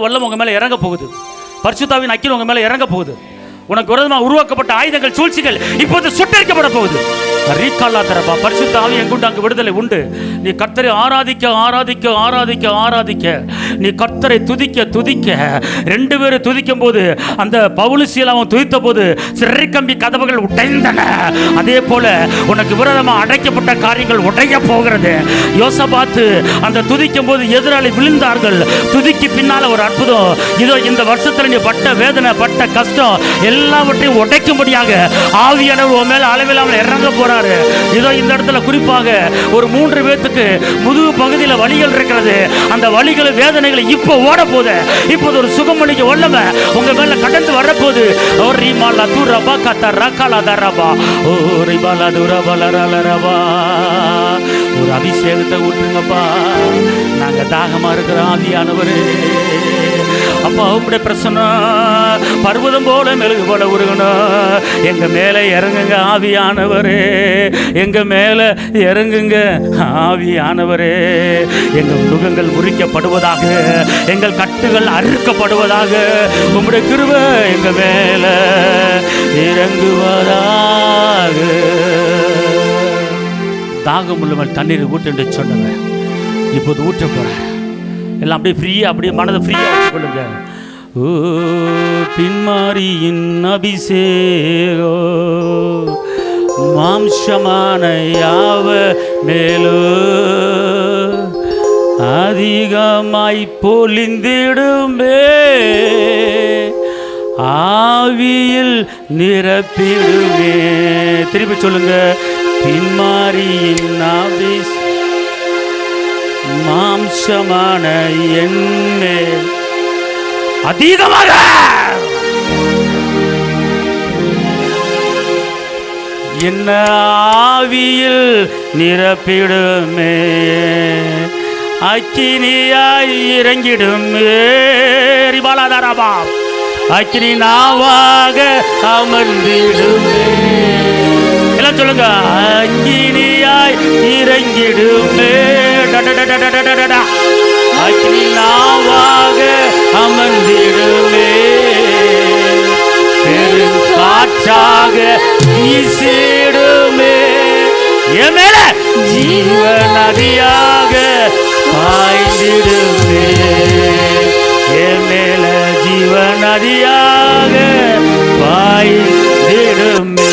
வல்லம் உங்க மேல இறங்க போகுது. பரிசுத்தாவின் அக்கினி உங்க மேல இறங்க போகுது. உனக்கு விரோதமாக உருவாக்கப்பட்ட ஆயுதங்கள், சூழ்ச்சிகள் இப்போது சுட்டரிக்கப்பட போகுது. ரீகாலா தரப்பா, பரிசுத்த ஆவி எங்குண்டு அங்கு விடுதலை உண்டு. நீ கர்த்தரை ஆராதிக்க ஆராதிக்க ஆராதிக்க ஆராதிக்க, நீ கர்த்தரை துதிக்க துதிக்க, ரெண்டு பேரும் துதிக்கும் போது அந்த பவுல் சீலாவும் துதித்த போது சிறைக்கம்பி கதவுகள் உடைந்தன. அதே போல உனக்கு விரோதமாக அடைக்கப்பட்ட காரியங்கள் உடைய போகிறது. யோசபாத்து அந்த துதிக்கும் போது எதிராளி விழுந்தார்கள். துதிக்கு பின்னால ஒரு அற்புதம். இதோ இந்த வருஷத்துல நீ பட்ட வேதனை, பட்ட கஷ்டம் எல்லாவற்றையும் உடைக்கும்படியாக ஆவியானவர் உன் மேல அளவில்லாமல் இறங்க போறாரு. இதோ இந்த இடத்துல குறிப்பாக ஒரு 3 பேத்துக்கு முதுகு பகுதியில் வலிகள் இருக்கிறது. அந்த வலிகள், வேதனைகளை இப்போ ஓட போகுது. இப்போது ஒரு சுகமளிக்க வல்லமை உங்க மேல கடந்து வரப்போகுது. ஒரு அபிஷேகத்தை ஊற்றுங்கப்பா. நாங்க தாகமா இருக்கிற ஆவியானவரே அப்பா, உங்களுடைய பிரசன்னம் பர்வதம் போல மெழுகு போல உருகணும். எங்க மேல இறங்குங்க ஆவியானவரே, எங்க மேல இறங்குங்க ஆவியானவரே. எங்கள் நுகங்கள் முறிக்கப்படுவதாக, எங்கள் கட்டுகள் அறுக்கப்படுவதாக. உங்களுடைய கிருபை எங்க மேல இறங்குவதாக. தாகம் உள்ளவன் தண்ணீர் ஊட்டு சொன்னவன் இப்போது ஊற்ற போறார். எல்லாம் அப்படியே ஃப்ரீயா, அப்படியே மனதை ஃப்ரீயா வச்சுக்கொள்ளுங்க. ஓ பின்மாரியின் அபிஷேகோ மாம்சமான யாவ மேலோ அதிகமாய் பொழிந்திடுமே, ஆவியில் நிரப்பிடுமே. திருப்பி சொல்லுங்க. பின்மாரியின் அபிஷேகம் மாம்சமான என்மேல் அதிகமாக என்ன ஆவியில் நிரப்பிடுமே, அக்கினியாய் இறங்கிடுமே. ரிபாலாதாரபா, அக்கினி நாவாக அமர்ந்திடுமே. எல்லாம் சொல்லுங்க. அக்கினியாய் இறங்கிடுமே, அக்கினி நாவாக அமர்ந்திடுமே, பெரும் காற்றாக வீசிடுமே, என் மேல ஜீவ நதியாக பாய்ந்திடுமே, என் மேல ஜீவ நதியாக பாய்ந்திடுமே.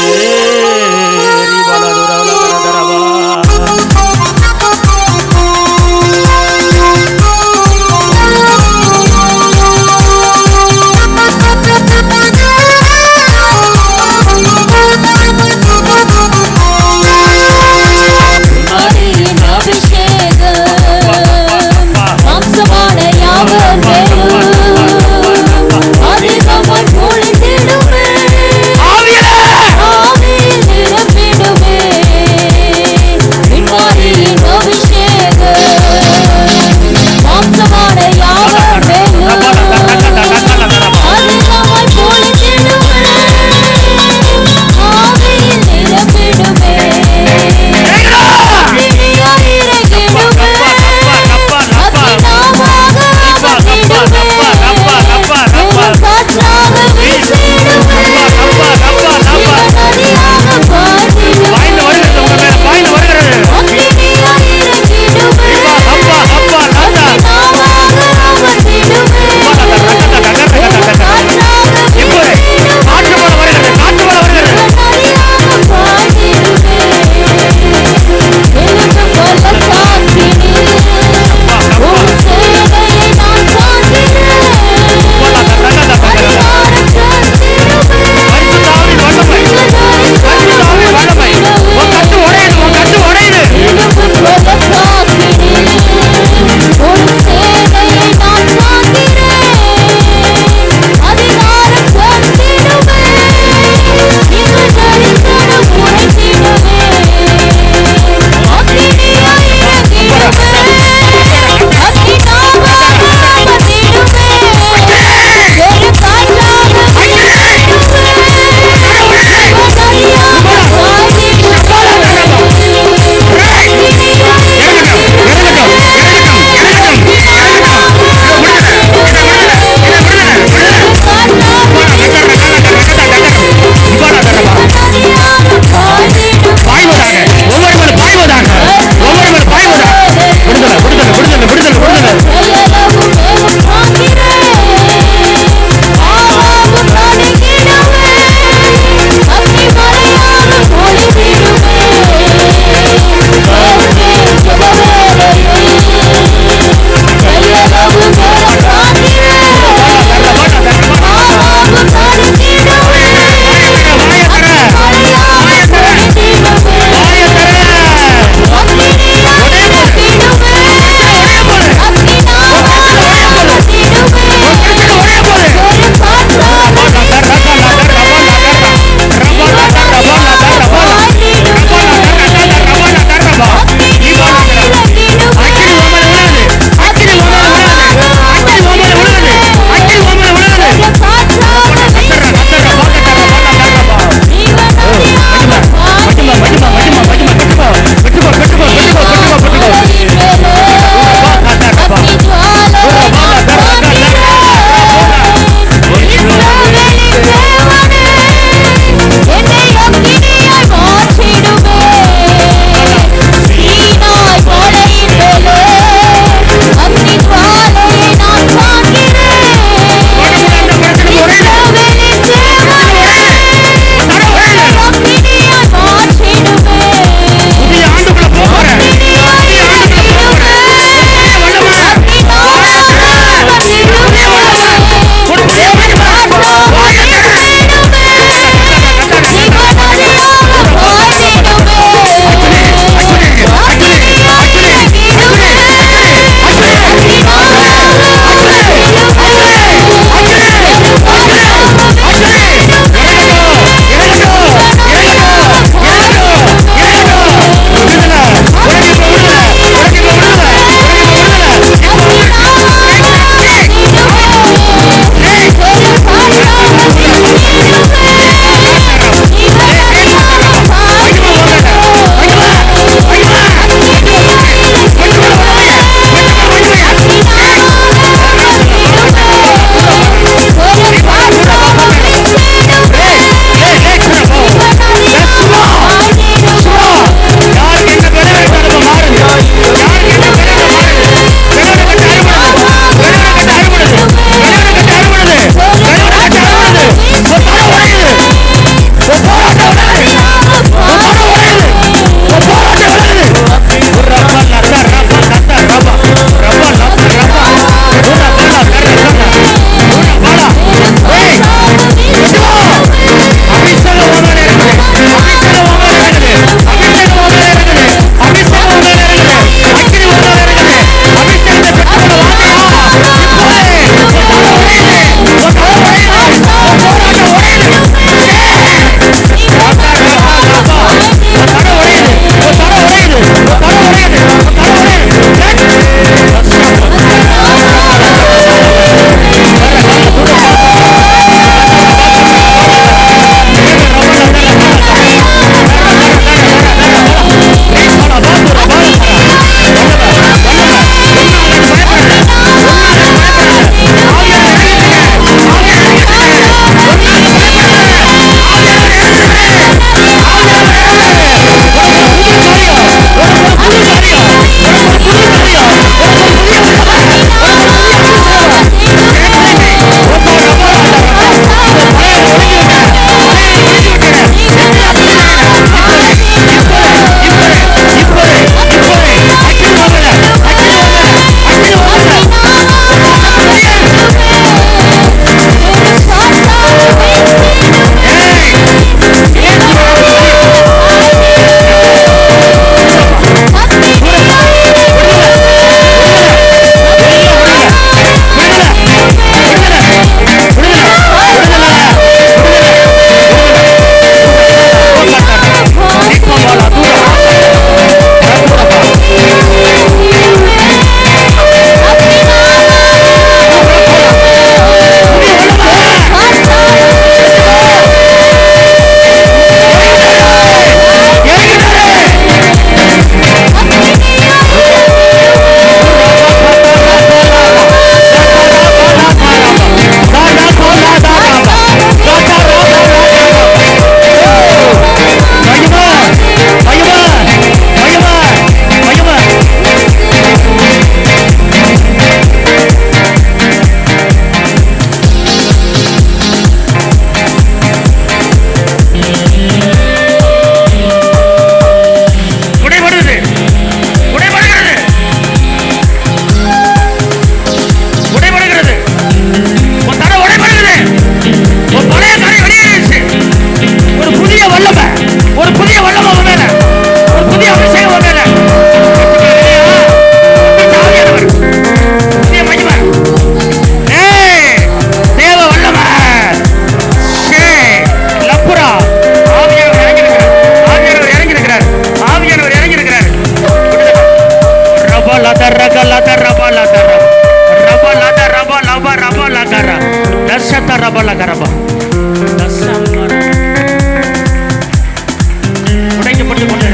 உடைக்கப்பட்டு கொண்டு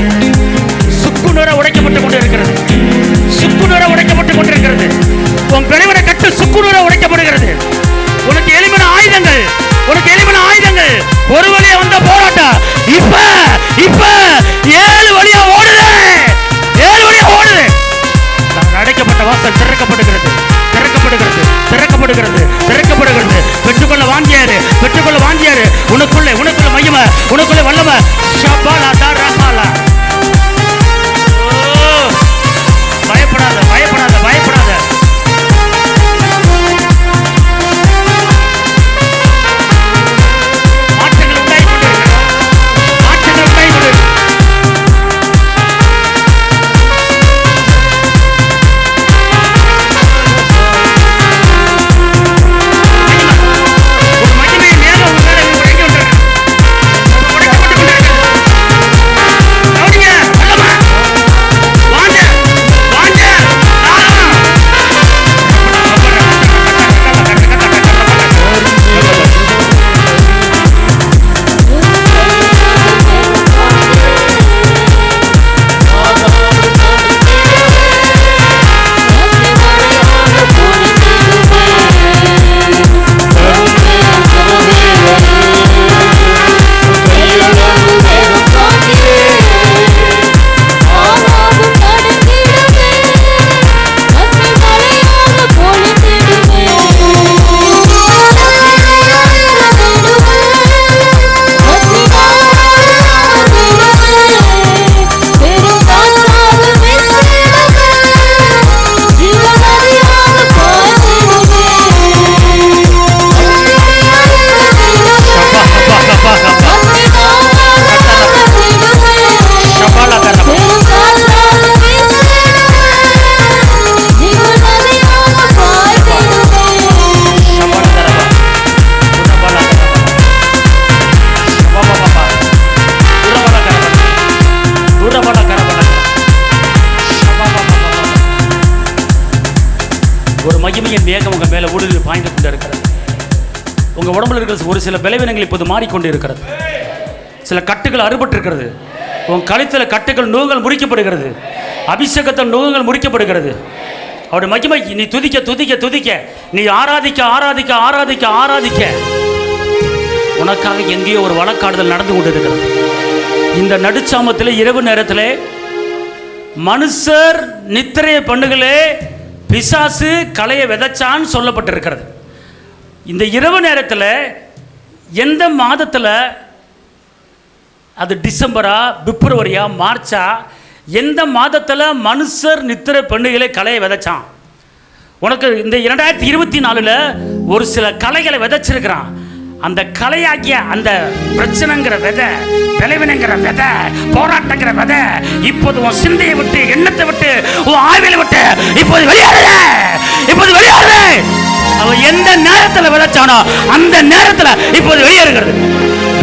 சுக்குநூற உடைக்கப்பட்டு கொண்டு இருக்கிறது. சுக்குநூற உடைக்கப்பட்டு கொண்டிருக்கிறது. உன் பிளவின கட்டு சுக்குநூற உடைக்கப்படுகிறது. உனக்கு எளிமையான ஆயுதங்கள், உனக்கு எளிமையான ஆயுதங்கள். ஒரு வழியா வந்த போராட்டம் இப்ப இப்ப 7 வழியா ஓடுது. 7 வழியா ஓடுது. அடைக்கப்பட்ட வாசல் திறக்கப்படுகிறது, திறக்கப்படுகிறது, திறக்கப்படுகிறது, திறக்கப்படுகிறது. பெற்றுக்கொள்ள வாங்கியாரு, பெற்றுக்கொள்ள வாங்கியாரு. உனக்குள்ள உனக்குள்ள மையம, உனக்குள்ள வல்லம. ஷபாலா தாராபாலா. பயப்படாத, பயப்படாத, பயப்படாத. மாற்றங்கள் உண்டாகி கொண்டிருக்கிறது, மாற்றங்கள் உண்டாகி கொண்டிருக்கிறது. ஒரு மகிமையின் மேகம் உங்க மேல ஊடுருவி பாய்ந்து கொண்டு இருக்கிறது. உங்க உடம்புல இருக்கிற ஒரு சில பலவீனங்கள் இப்போது மாறிக்கொண்டு இருக்கிறது. சில கட்டுகள் அறுபட்டு இருக்கிறது. உன் கழுத்தில் கட்டுகள் நூகங்கள் முறிக்கப்படுகிறது. அபிஷேகத்தில் நூகங்கள் முறிக்கப்படுகிறது. அவருடைய மகிமை நீ துதிக்க துதிக்க துதிக்க, நீ ஆராதிக்க ஆராதிக்க ஆராதிக்க ஆராதிக்க உனக்காக எங்கேயோ ஒரு வழக்காடுதல் நடந்து கொண்டு இருக்கிறது. இந்த நடுச்சாமத்தில் இரவு நேரத்தில் மனுஷர் நித்திரைய பண்ணுகளே பிசாசு கலையை விதைச்சான்னு சொல்லப்பட்டிருக்கிறது. இந்த இரவு நேரத்தில் எந்த மாதத்தில், அது டிசம்பரா பிப்ரவரியா மார்ச்சா, எந்த மாதத்தில் மனுஷர் நித்திரை பெண்ணுகளை கலையை விதைச்சான்? உனக்கு இந்த 2024 ஒரு சில கலைகளை விதைச்சிருக்கிறான். அந்த கலையாகிய அந்த பிரச்சனைங்கிற விதை, விளைவினங்கிற விதை, போராட்டங்கிற விதை இப்போது உன் சிந்தையை விட்டு, எண்ணத்தை விட்டு, உன் ஆய்வில் விட்டு இப்போது வெளியாடுற, இப்போது வெளியாடுற. அவன் எந்த நேரத்தில் விதைச்சானோ அந்த நேரத்தில் இப்போது வெளியேறுகிறது.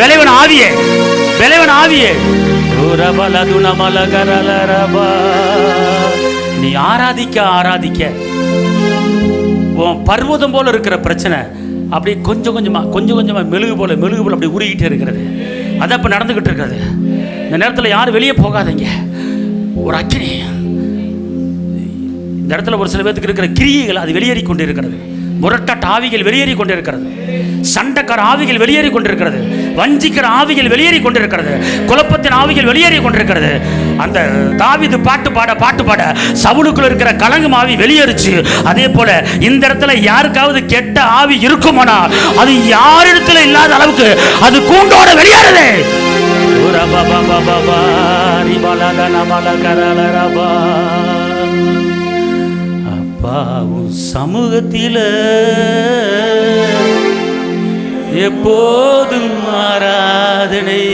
விளைவன் ஆவியே, விளைவன் ஆவியே, நீ ஆராதிக்க ஆராதிக்க உன் பர்வதம் போல இருக்கிற பிரச்சனை அப்படி கொஞ்சம் கொஞ்சமாக மெழுகு போல அப்படி உருகிட்டே இருக்கிறது. அது அப்போ நடந்துக்கிட்டு இருக்கிறது. இந்த நேரத்தில் யாரும் வெளியே போகாதீங்க. ஒரு அக்கினி இந்த இடத்துல ஒரு சில பேருக்கு இருக்கிற கிரியைகள் அது வெளியேறி கொண்டு இருக்கிறது. முரட்டாட்ட ஆவிகள் வெளியேறி கொண்டிருக்கிறது. சண்டைக்கார ஆவிகள் வெளியேறி கொண்டிருக்கிறது. வஞ்சிக்கிற ஆவிகள் வெளியேறி கொண்டிருக்கிறது. குழப்பத்தின் ஆவிகள் வெளியேறி கொண்டிருக்கிறது. அந்த தாவீது பாட்டு பாட சவுலுக்குள்ள இருக்கிற கலங்கும் ஆவி வெளியேறிச்சு. அதே போல இந்த இடத்துல யாருக்காவது கெட்ட ஆவி இருக்குமானா அது யாரிடத்துல இல்லாத அளவுக்கு அது கூண்டோட வெளியேறுது. அப்பாவும் சமூகத்தில் எப்போதும் ஆராதனை,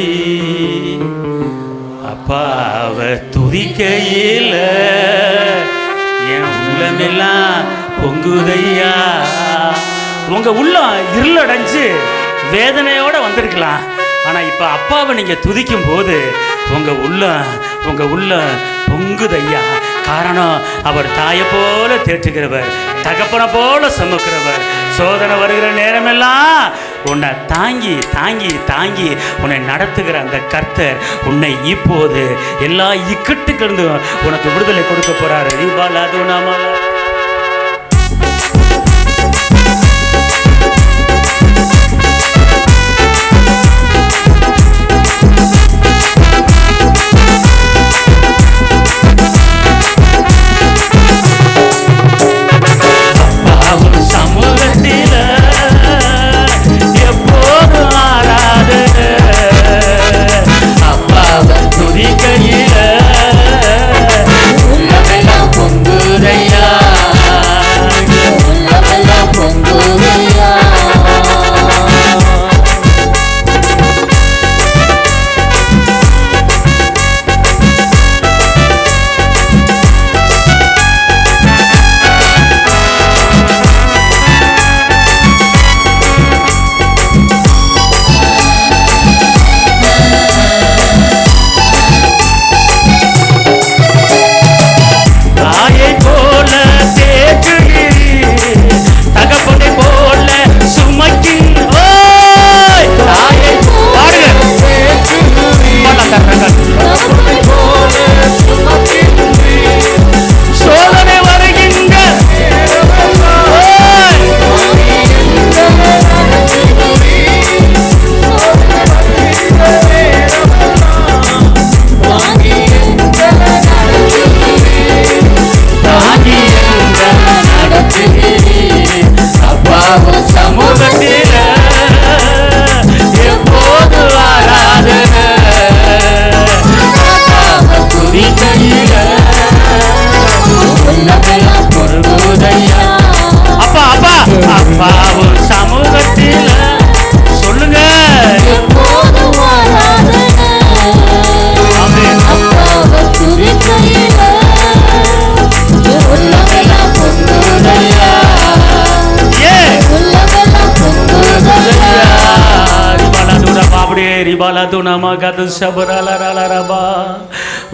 அப்பாவை துதிக்கையில் என் உள்ளமெல்லாம் பொங்குதையா. உங்க உள்ளம் இருளடைஞ்சு வேதனையோட வந்திருக்கலாம். ஆனா இப்ப அப்பாவை நீங்க துதிக்கும் போது உங்க உள்ள பொங்குதையா. காரணம் அவர் தாயை போல தேற்றுகிறவர், தகப்பனை போல சுமக்கிறவர். சோதனை வருகிற நேரமெல்லாம் உன்னை தாங்கி தாங்கி தாங்கி உன்னை நடத்துகிற அந்த கர்த்தர் உன்னை இப்போது எல்லா இக்கட்டுக்கிருந்து உனக்கு விடுதலை கொடுக்க போறாரு.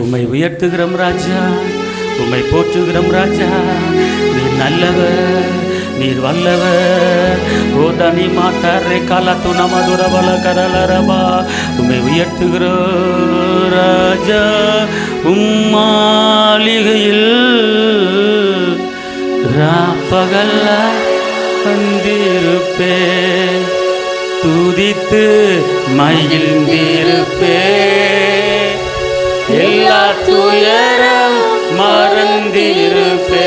உம்மை உயர்த்துகிறோம் ராஜா, உம்மை போற்றுகிறோம் ராஜா. நீர் நல்லவர், நீர் வல்லவர். ஓதனி மாத்தாரே காலத்து நமதுரபல கரலரபா. உம்மை உயர்த்துகிறோம் ராஜா. உம்மாளிகையில் ராப்பகல்ல வந்திருப்பே, துதித்து மகிழ்ந்திருப்பே. எல்லா துயரம் மறந்திருப்பே.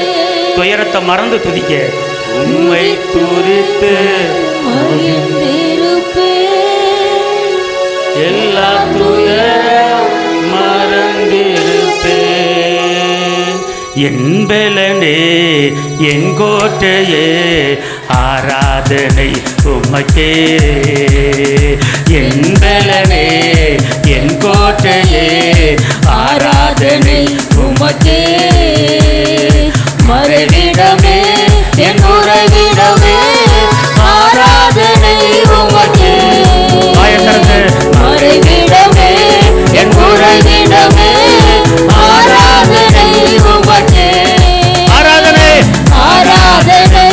துயரத்தை மறந்து துதிக்க, உம்மை துதித்து மகிழ்ந்திருப்பே. எல்லா துயரம் மறந்திருப்பே. என் பலனே என் கோட்டையே, ஆராதனை உமக்கே. என் பலனே என் கோட்டையே, ஆராதனை உமக்கே. மறைவிடமே என் உறைவிடமே, ஆராதனை உமக்கே. மறைவிடமே என் உறைவிடமே, ஆராதனை உமக்கே. ஆராதனை ஆராதனை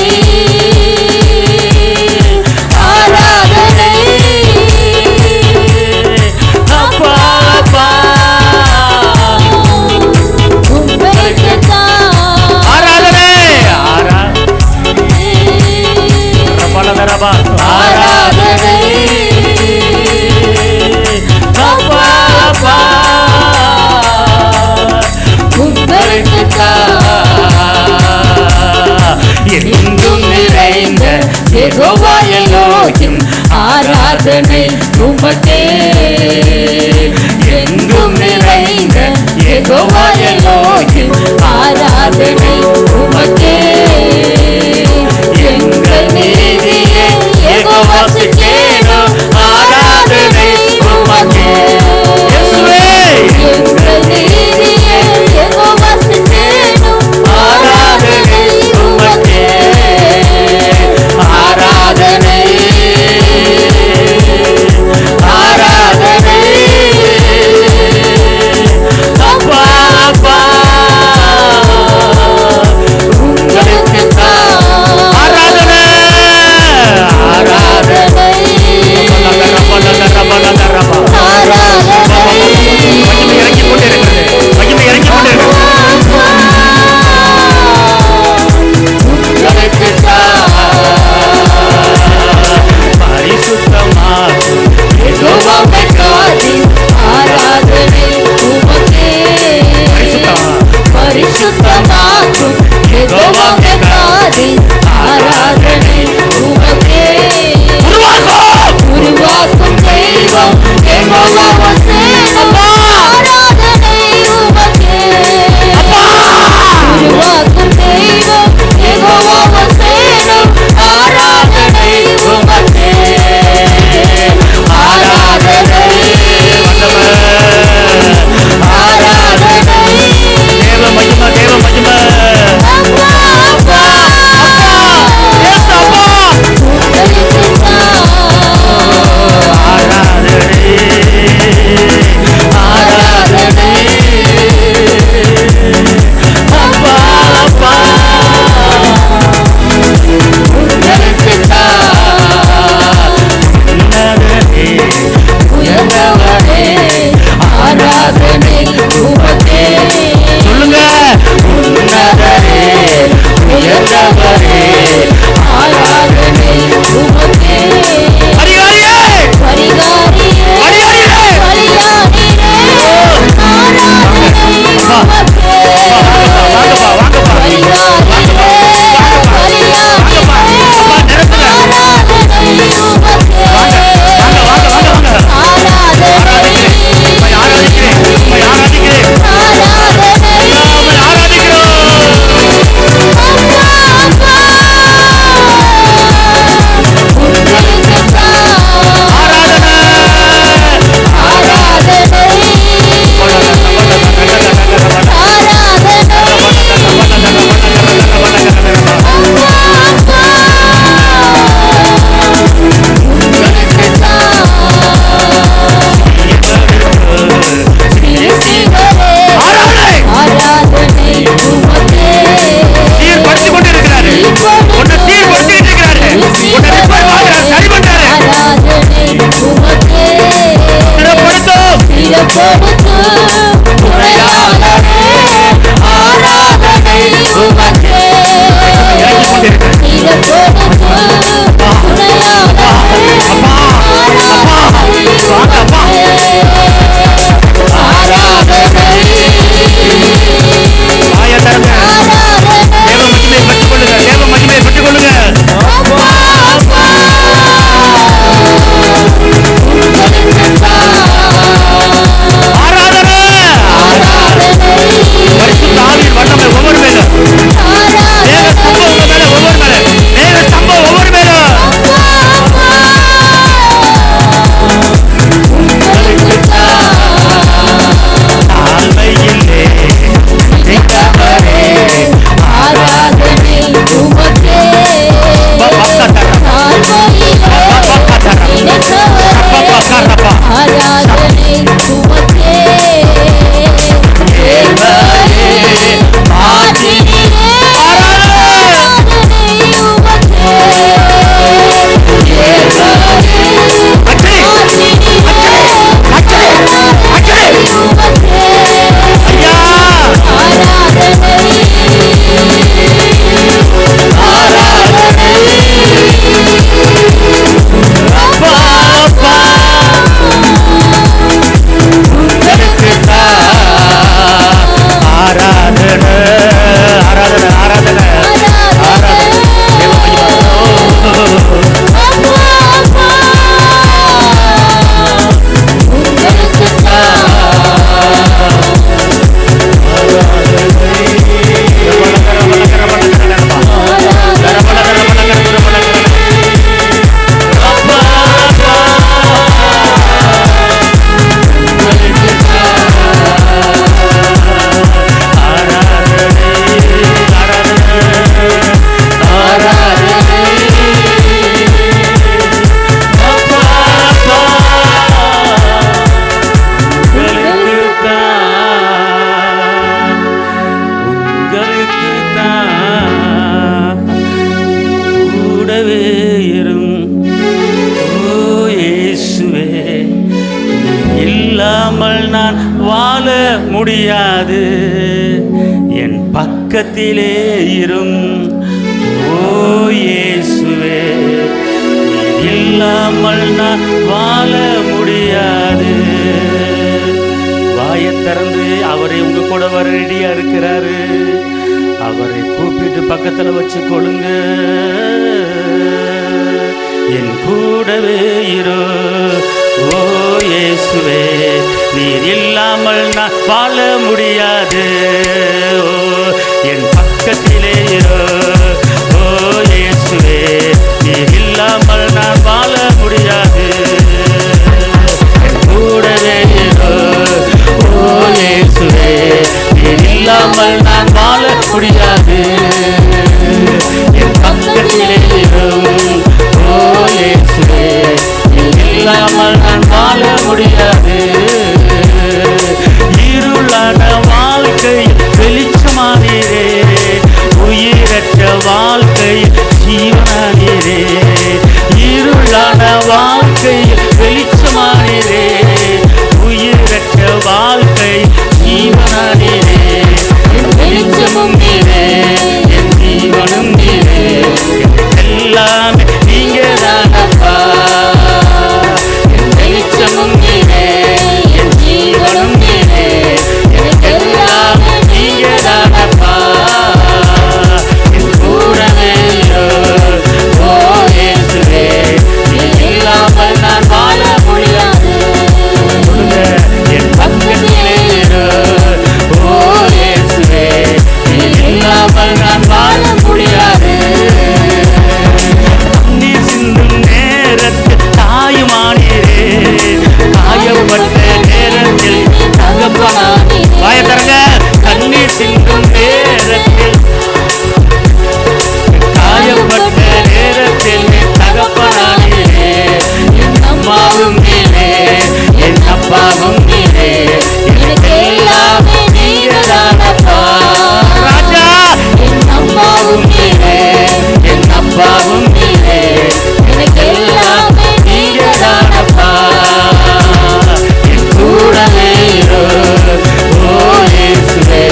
எங்கும் நிறைந்த யெகோவா எலோஹிம், ஆராதனை உமக்கே. எங்கும் நிறைந்த யெகோவா எலோஹிம், ஆராதனை உமக்கே. எங்கள் நீதியே யெகோவா சிக்கேனோ, ஆராதனை உமக்கே. எங்கள் நீதியே யெகோவா சிக்கேனோ, ஆராதனை உமக்கே. ஆராதனை ஆராதனை அப்பா அப்பா. முடியாது. என் பக்கத்திலே இரும் ஓ இயேசுவே, நீர் இல்லாமல் நான் வாழ முடியாது. வாயை திறந்து அவரை உங்க கூட வர ரெடியா இருக்கிறாரு. அவரை கூப்பிட்டு பக்கத்துல வச்சு கொள்ளுங்க. என் கூடவே இரு ஓ இயேசுவே, நீர் இல்லாமல் நான் வாழ முடியாது. ஓ என் பக்கத்திலே இரு ஓ இயேசுவே, நீர் இல்லாமல் நான் வாழ முடியாது. என் கூடவே இரு ஓ இயேசுவே, நீர் இல்லாமல் நான் வாழ முடியாது. என் பக்கத்திலே இரு ஓ இயேசுவே, நீர் இல்லாமல் நான் வாழ முடியாது. இருளான வாழ்க்கை வெளிச்சமானீரே, உயிரற்ற வாழ்க்கை ஜீவனானீரே. இருளான வாழ்க்கை வெளிச்சமானீரே, உயிரற்ற வாழ்க்கை ஜீவனானீரே. என் வெளிச்சமும் நீரே, என் ஜீவனும் நீரே, எல்லாமே நீங்க தானப்பா. என் வெளிச்சமும் நீரே, என் ஜீவனும் நீரே, எல்லாமே நீங்க தானப்பா. என் கூடவே ஓ இயேசுவே, நீர் இல்லாமல் நான் வாழ முடியாது. என் பக்கத்திலே ஓ இயேசுவே, நீர் இல்லாமல் நான் வாழ முடியாது. நீர் சிந்தும் நேரத்தில் தாயுமானீரே, காயப்பட்ட நேரத்தில் தகப்பனானீரே. வாயை திறங்க. கண்ணீர் சிந்தும் நேரத்தில் காயப்பட்ட நேரத்தில் தகப்பனானீரே. என் அம்மாவும் நீரே, என் அப்பாவும் நீரே, எனக்கு எல்லாமே நீங்க தானப்பா. ராஜா, என் அம்மாவும் நீரே, என் அப்பாவும் நீரே, எனக்கு எல்லாமே நீங்க தானப்பா. என் கூடவே இரு ஓ இயேசுவே,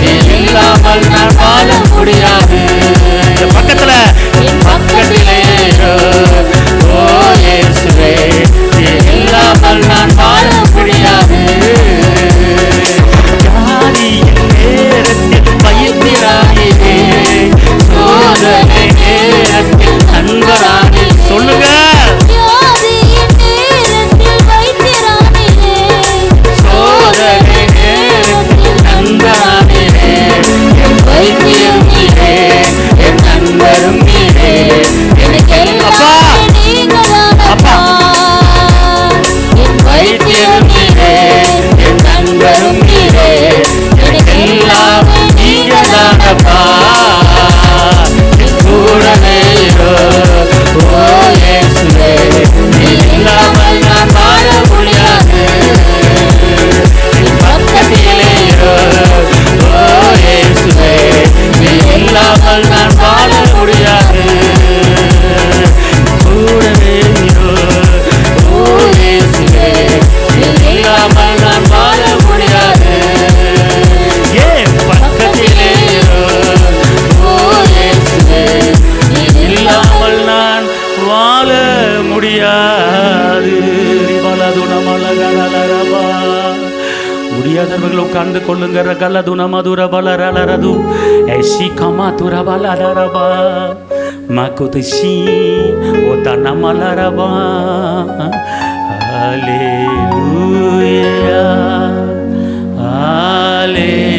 நீர் இல்லாமல் நான் வாழ முடியாது. பக்கத்துல என் பக்கத்திலே இரு ஓ இயேசுவே, நீர் இல்லாமல் நான் வாழ முடியாது. ஜாதியின் நேரத்தில் பயத்தினானீரே, சோதனை நேரத்தில் நண்பரானே. சொல்லுங்க. சோதனை நேரத்தில் நண்பரானீரே, என் வைத்தியம் நீரே, என் நண்பரும் நீரே, எனக்கு அப்பா அப்பா. என் வைத்தியம் நீரே, என் நண்பரும் நீரே, எனக்கு எல்லாம் நீங்க தானப்பா. என் கூடவே இரு ஓ இயேசுவே, நீர் இல்லாமல் நான் வாழ முடியாது. என் பக்கத்திலே இரு ஓ இயேசுவே, நீர் இல்லாமல் நான் வாழ முடியாது. கூடவே இரு ஓ இயேசுவே, நீர் இல்லாமல் நான் வாழ முடியாது. ஏன் பக்கத்திலே இரு ஓ இயேசுவே, நீர் இல்லாமல் நான் வாழ முடியாது. முடியாதவர்கள் உட்கார்ந்து கொள்ளுங்க. ரகலதுன மதுர பலரலரது ஐசி கமா துரபலரபா மகுதிசி ஓதன மலரபா. ஹalleluya ஹalleluya.